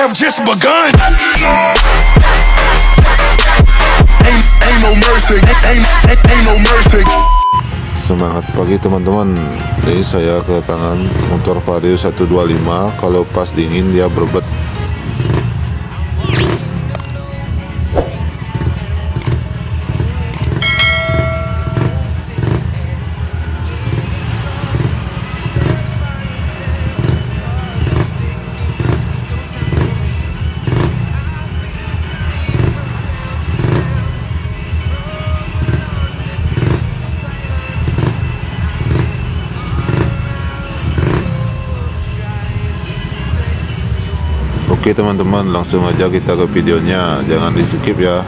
have just begun. Ain't no mercy, ain't no mercy. Semangat pagi teman-teman. Ini saya kedatangan motor vario 125. Kalau pas dingin dia berbet. Oke teman-teman, langsung aja kita ke videonya, jangan di skip ya.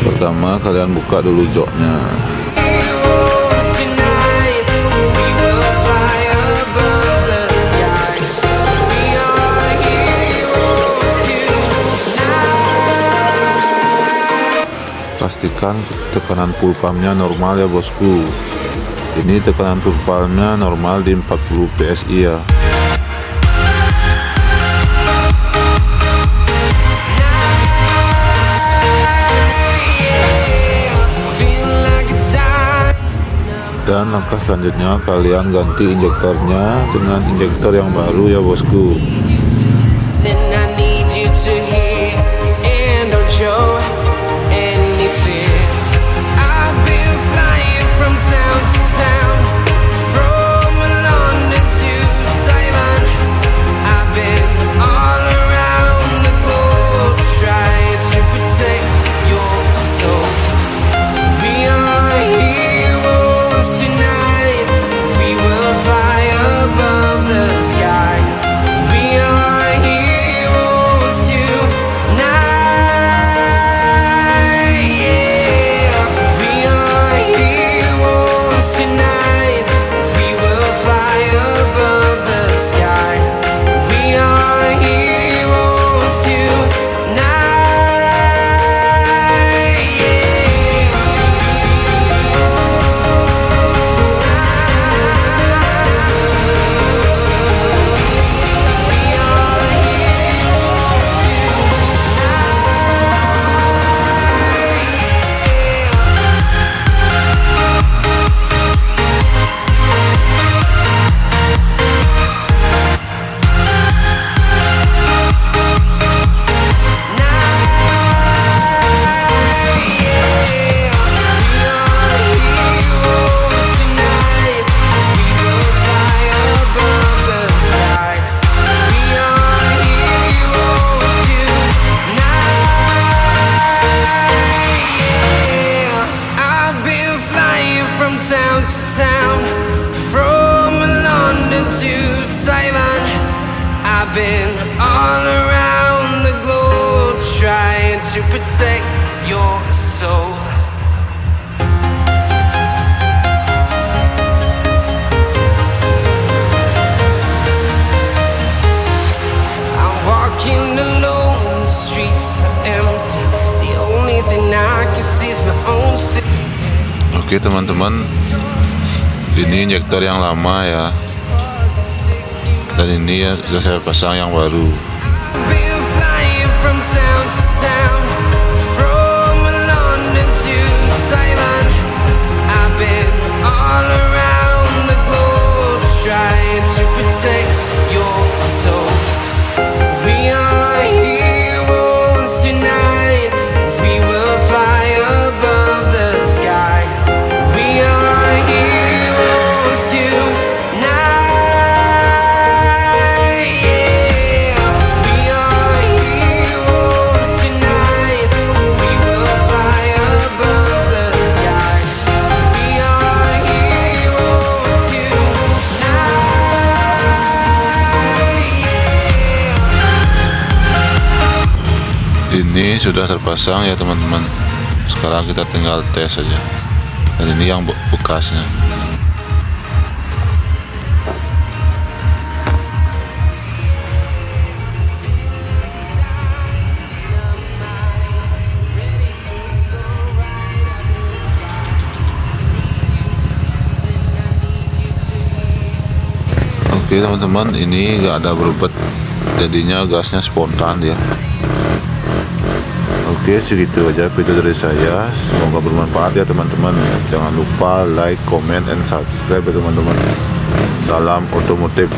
Pertama kalian buka dulu joknya. Pastikan tekanan full pumpnya normal ya bosku. Ini tekanan full pumpnya normal di 40 PSI ya. Dan langkah selanjutnya kalian ganti injektornya dengan injektor yang baru ya bosku. Town to town, from London to Taiwan, I've been all around the globe trying to protect your soul. I'm walking alone, the streets are empty. The only thing I can see is my own city. Oke teman-teman, ini injektor yang lama ya, dan ini ya sudah saya pasang yang baru. Ini sudah terpasang ya teman-teman. Sekarang kita tinggal tes saja. Dan ini yang bekasnya. Oke teman-teman, ini nggak ada berbet, jadinya gasnya spontan ya. Oke, segitu aja video dari saya. Semoga bermanfaat ya teman-teman. Jangan lupa like, comment, and subscribe ya teman-teman. Salam otomotif.